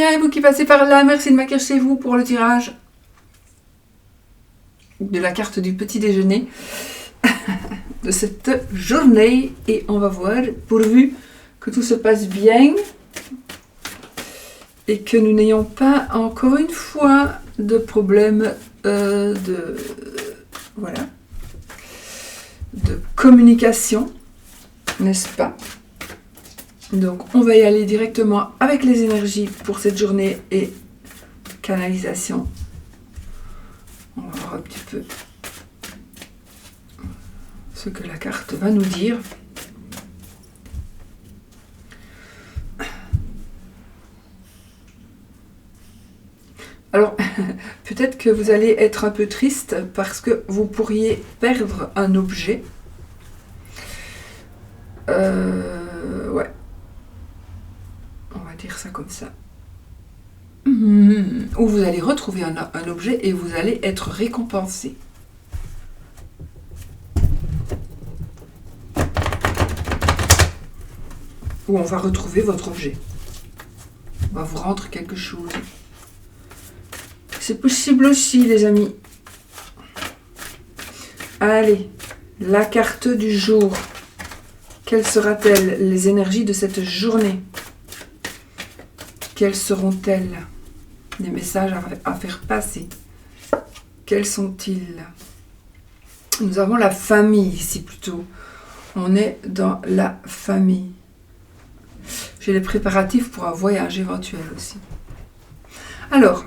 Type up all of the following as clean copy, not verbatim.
bien, et vous qui passez par là, merci de m'accueillir chez vous pour le tirage de la carte du petit déjeuner de cette journée. Et on va voir, pourvu que tout se passe bien et que nous n'ayons pas encore une fois de problème de communication, n'est-ce pas? Donc on va y aller directement avec les énergies pour cette journée et canalisation. On va voir un petit peu ce que la carte va nous dire. Alors, peut-être que vous allez être un peu triste parce que vous pourriez perdre un objet. Ouais. On va dire ça comme ça. Ou vous allez retrouver un objet et vous allez être récompensé. Ou on va retrouver votre objet. On va vous rendre quelque chose. C'est possible aussi, les amis. Allez, la carte du jour. Quelles sera-t-elle, les énergies de cette journée? Quelles seront-elles? Des messages à faire passer. Quels sont-ils? Nous avons la famille ici plutôt. On est dans la famille. J'ai les préparatifs pour un voyage éventuel aussi. Alors,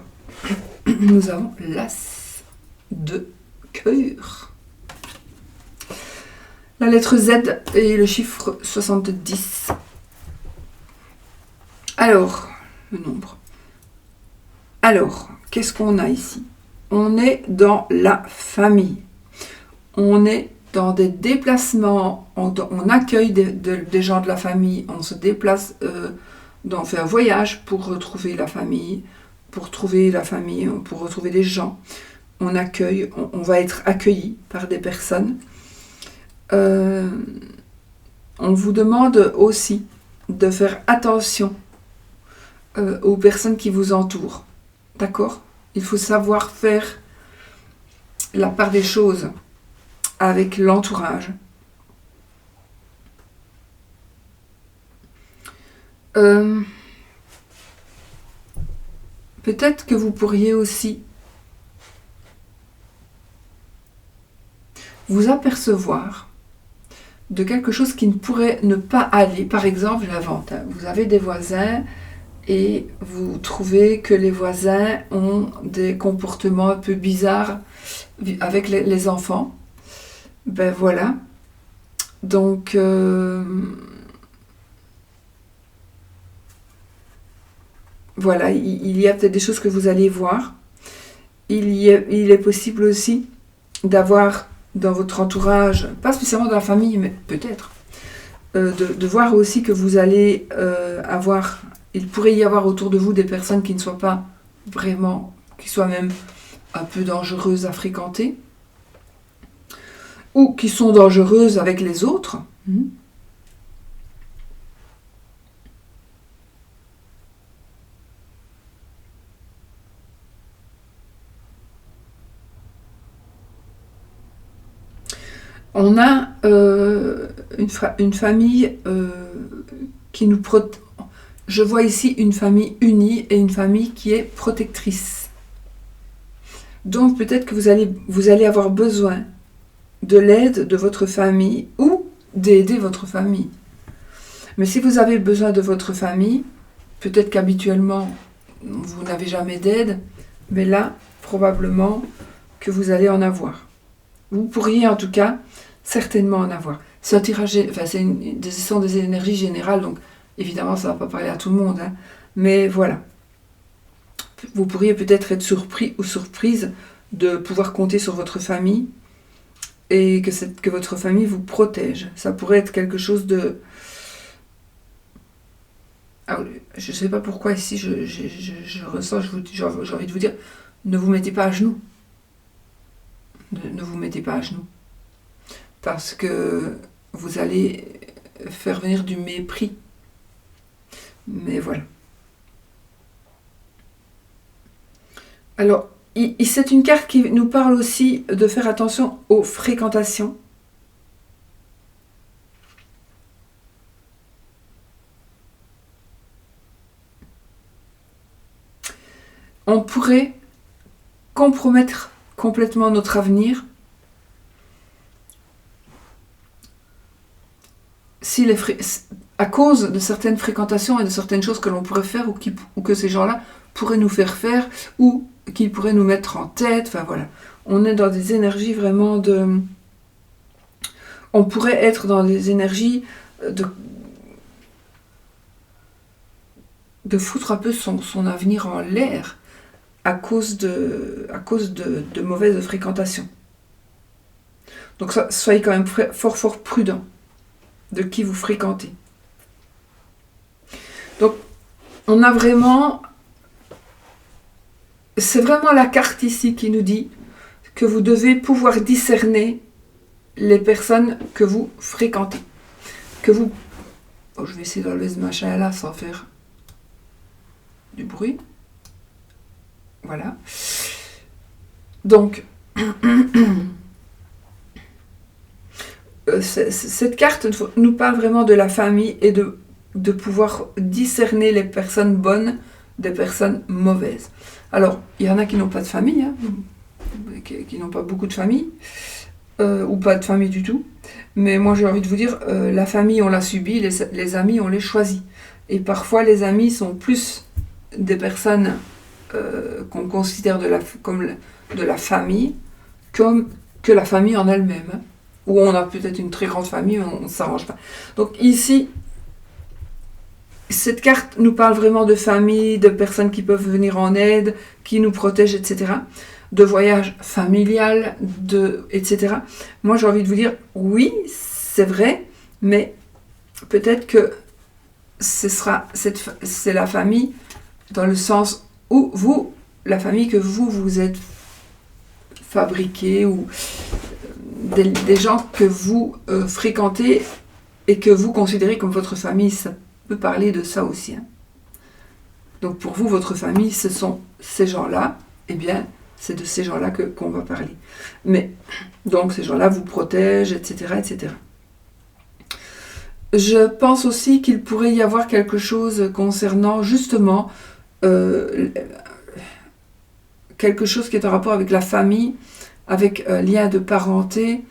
nous avons l'As de cœur. La lettre Z et le chiffre 70. Alors, le nombre. Alors, qu'est-ce qu'on a ici? On est dans la famille. On est dans des déplacements. On accueille des gens de la famille. On se déplace, on fait un voyage pour retrouver la famille. Pour retrouver des gens. On accueille, on va être accueilli par des personnes. On vous demande aussi de faire attention aux personnes qui vous entourent. D'accord? Il faut savoir faire la part des choses avec l'entourage. Peut-être que vous pourriez aussi vous apercevoir de quelque chose qui ne pourrait ne pas aller. Par exemple, la vente. Vous avez des voisins et vous trouvez que les voisins ont des comportements un peu bizarres avec les enfants. Ben voilà. Donc, voilà, il y a peut-être des choses que vous allez voir. Il est possible aussi d'avoir dans votre entourage, pas spécialement dans la famille, mais peut-être, de voir aussi que vous allez avoir, il pourrait y avoir autour de vous des personnes qui ne soient pas vraiment, qui soient même un peu dangereuses à fréquenter, ou qui sont dangereuses avec les autres. On a une famille qui nous protège. Je vois ici une famille unie et une famille qui est protectrice. Donc peut-être que vous allez avoir besoin de l'aide de votre famille ou d'aider votre famille. Mais si vous avez besoin de votre famille, peut-être qu'habituellement vous n'avez jamais d'aide, mais là, probablement que vous allez en avoir. Vous pourriez en tout cas certainement en avoir. C'est un tirage, enfin ce sont des énergies générales, donc évidemment ça ne va pas parler à tout le monde, hein, mais voilà. Vous pourriez peut-être être surpris ou surprise de pouvoir compter sur votre famille et que votre famille vous protège. Ça pourrait être quelque chose de... Alors, je ne sais pas pourquoi ici je ressens, j'ai envie de vous dire, ne vous mettez pas à genoux. Ne vous mettez pas à genoux. Parce que vous allez faire venir du mépris. Mais voilà. Alors, c'est une carte qui nous parle aussi de faire attention aux fréquentations. On pourrait compromettre complètement notre avenir si à cause de certaines fréquentations et de certaines choses que l'on pourrait faire ou que ces gens-là pourraient nous faire ou qui pourraient nous mettre en tête. Enfin voilà, on est dans des énergies vraiment de... On pourrait être dans des énergies de foutre un peu son avenir en l'air à cause de mauvaises fréquentations. Donc soyez quand même fort prudent de qui vous fréquentez. Donc, on a vraiment... C'est vraiment la carte ici qui nous dit que vous devez pouvoir discerner les personnes que vous fréquentez. Que vous... Oh, je vais essayer d'enlever ce machin-là sans faire du bruit. Voilà. Donc... cette carte nous parle vraiment de la famille et de pouvoir discerner les personnes bonnes des personnes mauvaises. Alors, il y en a qui n'ont pas de famille, hein, qui n'ont pas beaucoup de famille, ou pas de famille du tout. Mais moi, j'ai envie de vous dire, la famille, on l'a subie, les amis, on les choisit. Et parfois, les amis sont plus des personnes qu'on considère comme de la famille, comme que la famille en elle-même. Hein. Où on a peut-être une très grande famille, on ne s'arrange pas. Donc ici, cette carte nous parle vraiment de famille, de personnes qui peuvent venir en aide, qui nous protègent, etc. De voyage familial, etc. Moi, j'ai envie de vous dire, oui, c'est vrai, mais peut-être que c'est la famille dans le sens où vous, la famille que vous êtes fabriquée ou... Des gens que vous fréquentez et que vous considérez comme votre famille, ça peut parler de ça aussi. Hein. Donc pour vous, votre famille, ce sont ces gens-là, eh bien, c'est de ces gens-là qu'on va parler. Mais, donc ces gens-là vous protègent, etc., etc. Je pense aussi qu'il pourrait y avoir quelque chose concernant, justement, quelque chose qui est en rapport avec la famille, avec lien de parenté,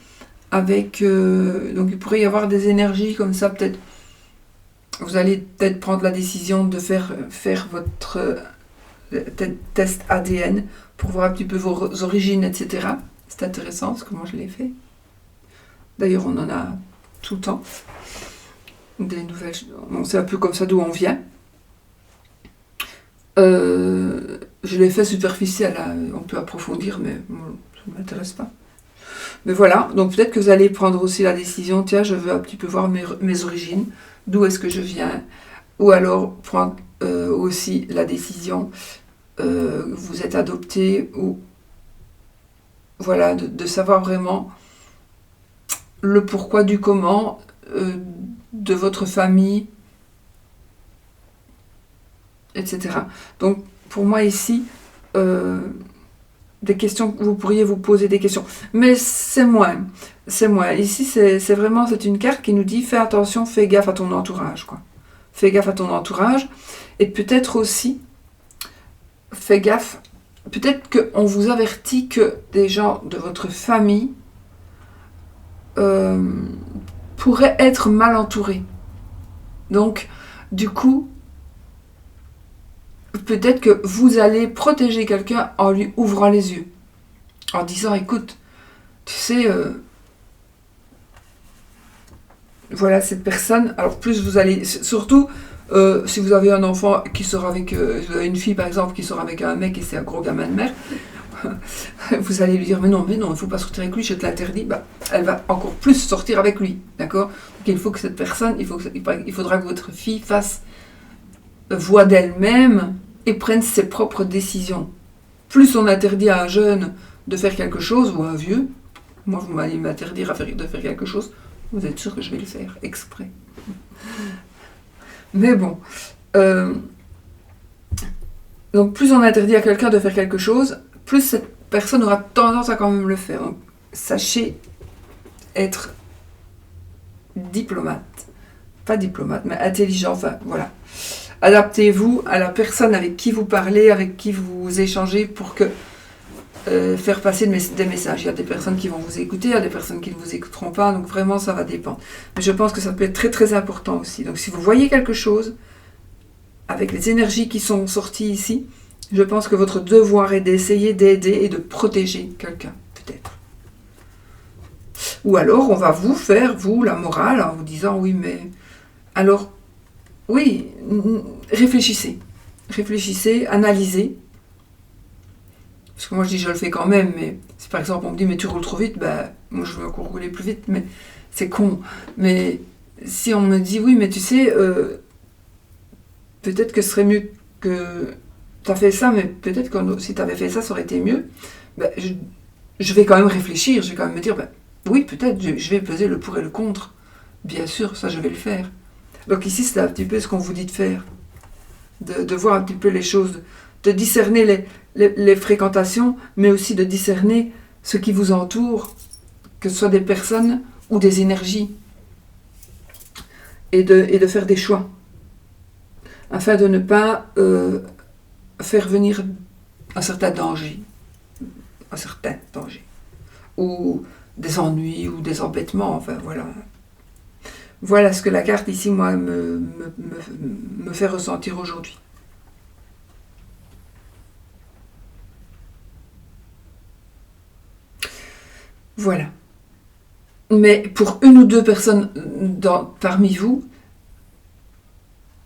avec... donc il pourrait y avoir des énergies comme ça, peut-être... Vous allez peut-être prendre la décision de faire votre test ADN pour voir un petit peu vos origines, etc. C'est intéressant, parce que moi je l'ai fait. D'ailleurs, on en a tout le temps. Des nouvelles... On sait un peu comme ça d'où on vient. Je l'ai fait superficiel, là. On peut approfondir, mais... ça ne m'intéresse pas. Mais voilà, donc peut-être que vous allez prendre aussi la décision, tiens, je veux un petit peu voir mes origines, d'où est-ce que je viens, ou alors prendre aussi la décision, vous êtes adopté, ou voilà, de savoir vraiment le pourquoi du comment de votre famille, etc. Donc pour moi ici, des questions, vous pourriez vous poser des questions. Mais c'est moins. Ici, c'est vraiment, c'est une carte qui nous dit, fais attention, fais gaffe à ton entourage, quoi. Fais gaffe à ton entourage. Et peut-être aussi, fais gaffe, peut-être qu'on vous avertit que des gens de votre famille pourraient être mal entourés. Donc, du coup, peut-être que vous allez protéger quelqu'un en lui ouvrant les yeux. En disant, écoute, tu sais, voilà, cette personne, alors plus vous allez, surtout, si vous avez un enfant qui sort avec, vous avez une fille par exemple qui sort avec un mec et c'est un gros gamin de mère, vous allez lui dire, mais non, il ne faut pas sortir avec lui, je te l'interdis, bah, elle va encore plus sortir avec lui, d'accord? Donc il faut que cette personne, il faudra que votre fille fasse voix d'elle-même et prenne ses propres décisions. Plus on interdit à un jeune de faire quelque chose, ou à un vieux, moi vous m'allez m'interdire de faire quelque chose, vous êtes sûr que je vais le faire, exprès. Mais bon, Donc plus on interdit à quelqu'un de faire quelque chose, plus cette personne aura tendance à quand même le faire. Donc sachez être diplomate. Pas diplomate, mais intelligent, enfin voilà. Adaptez-vous à la personne avec qui vous parlez, avec qui vous échangez pour que faire passer des messages. Il y a des personnes qui vont vous écouter, il y a des personnes qui ne vous écouteront pas, donc vraiment ça va dépendre. Mais je pense que ça peut être très très important aussi. Donc si vous voyez quelque chose, avec les énergies qui sont sorties ici, je pense que votre devoir est d'essayer d'aider et de protéger quelqu'un, peut-être. Ou alors on va vous faire, vous, la morale, en vous disant oui mais... Alors, oui, réfléchissez. Réfléchissez, analysez. Parce que moi je dis je le fais quand même, mais si par exemple on me dit mais tu roules trop vite, ben moi je veux encore rouler plus vite, mais c'est con. Mais si on me dit oui mais tu sais, peut-être que ce serait mieux que tu as fait ça, mais peut-être que si tu avais fait ça, ça aurait été mieux, ben, je vais quand même réfléchir, je vais quand même me dire ben, oui peut-être, je vais peser le pour et le contre. Bien sûr, ça je vais le faire. Donc ici c'est un petit peu ce qu'on vous dit de faire. De voir un petit peu les choses, de discerner les fréquentations, mais aussi de discerner ce qui vous entoure, que ce soit des personnes ou des énergies, et de faire des choix, afin de ne pas faire venir un certain danger, ou des ennuis, ou des embêtements, enfin voilà. Voilà ce que la carte ici, moi, me fait ressentir aujourd'hui. Voilà. Mais pour une ou deux personnes parmi vous,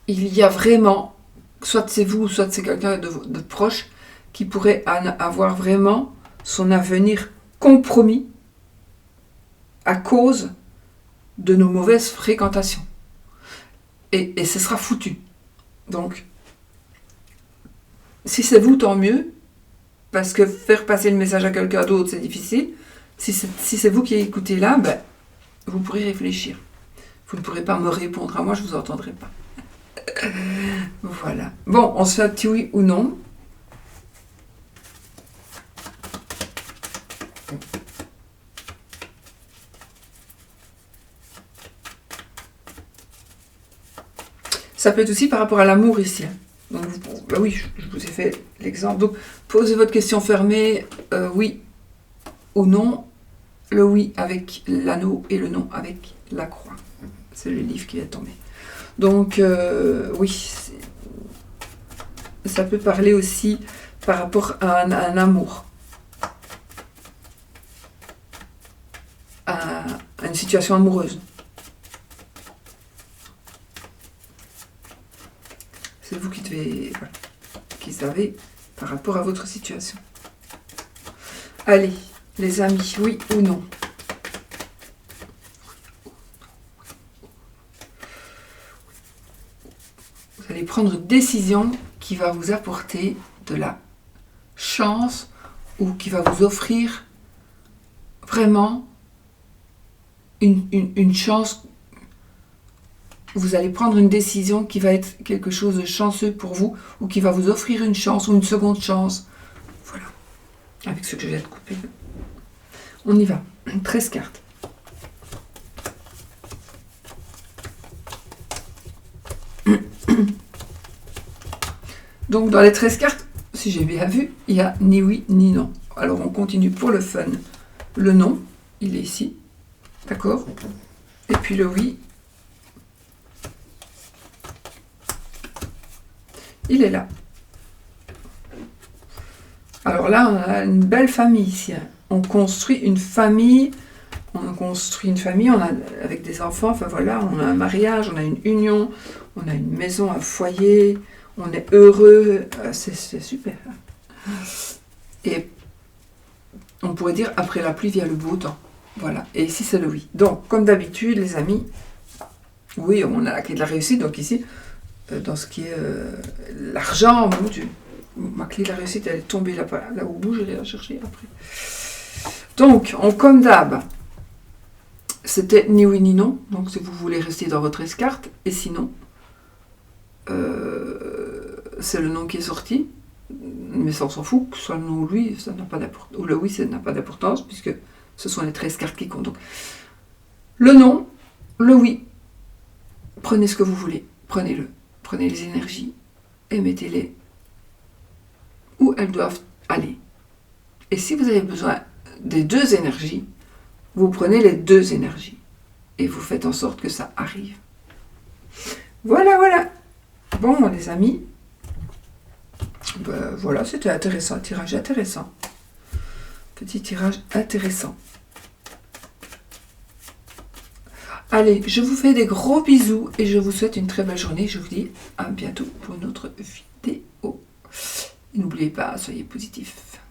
il y a vraiment, soit c'est vous, soit c'est quelqu'un de proche, qui pourrait avoir vraiment son avenir compromis à cause de nos mauvaises fréquentations. Et ce sera foutu. Donc, si c'est vous, tant mieux, parce que faire passer le message à quelqu'un d'autre, c'est difficile. Si c'est vous qui écoutez là, ben, vous pourrez réfléchir. Vous ne pourrez pas me répondre à moi, je ne vous entendrai pas. Voilà. Bon, on se fait un petit oui ou non. Ça peut être aussi par rapport à l'amour ici. Donc, bah oui, je vous ai fait l'exemple. Donc, posez votre question fermée, oui ou non. Le oui avec l'anneau et le non avec la croix. C'est le livre qui est tombé. Donc, oui, ça peut parler aussi par rapport à un amour, à une situation amoureuse. C'est vous qui savez par rapport à votre situation. Allez, les amis, oui ou non? Vous allez prendre une décision qui va vous apporter de la chance ou qui va vous offrir vraiment une chance. Vous allez prendre une décision qui va être quelque chose de chanceux pour vous ou qui va vous offrir une chance ou une seconde chance. Voilà. Avec ce que je viens de couper. On y va. 13 cartes. Donc dans les 13 cartes, si j'ai bien vu, il y a ni oui ni non. Alors on continue pour le fun. Le non, il est ici. D'accord? Et puis le oui, il est là. Alors là, on a une belle famille ici. On construit une famille. On a avec des enfants, enfin voilà, on a un mariage, on a une union, on a une maison, un foyer, on est heureux, c'est super. Et on pourrait dire, après la pluie vient le beau temps. Voilà, et ici c'est le oui. Donc, comme d'habitude, les amis, oui, on a la clé de la réussite, donc ici, dans ce qui est l'argent, mon Dieu, ma clé de la réussite, elle est tombée là où je vais la chercher après. Donc, comme d'hab, c'était ni oui ni non, donc si vous voulez rester dans votre escarte, et sinon, c'est le non qui est sorti. mais ça on s'en fout, que ce soit le non ou lui, ça n'a pas d'importance, ou le oui, ça n'a pas d'importance, puisque ce sont les 13 cartes qui comptent. Donc, le non, le oui, prenez ce que vous voulez, prenez-le, prenez les énergies et mettez-les où elles doivent aller. Et si vous avez besoin des deux énergies, vous prenez les deux énergies et vous faites en sorte que ça arrive. Voilà, voilà. Bon, les amis, ben, voilà, c'était intéressant, un tirage intéressant. Petit tirage intéressant. Allez, je vous fais des gros bisous et je vous souhaite une très belle journée. Je vous dis à bientôt pour une autre vidéo. N'oubliez pas, soyez positifs.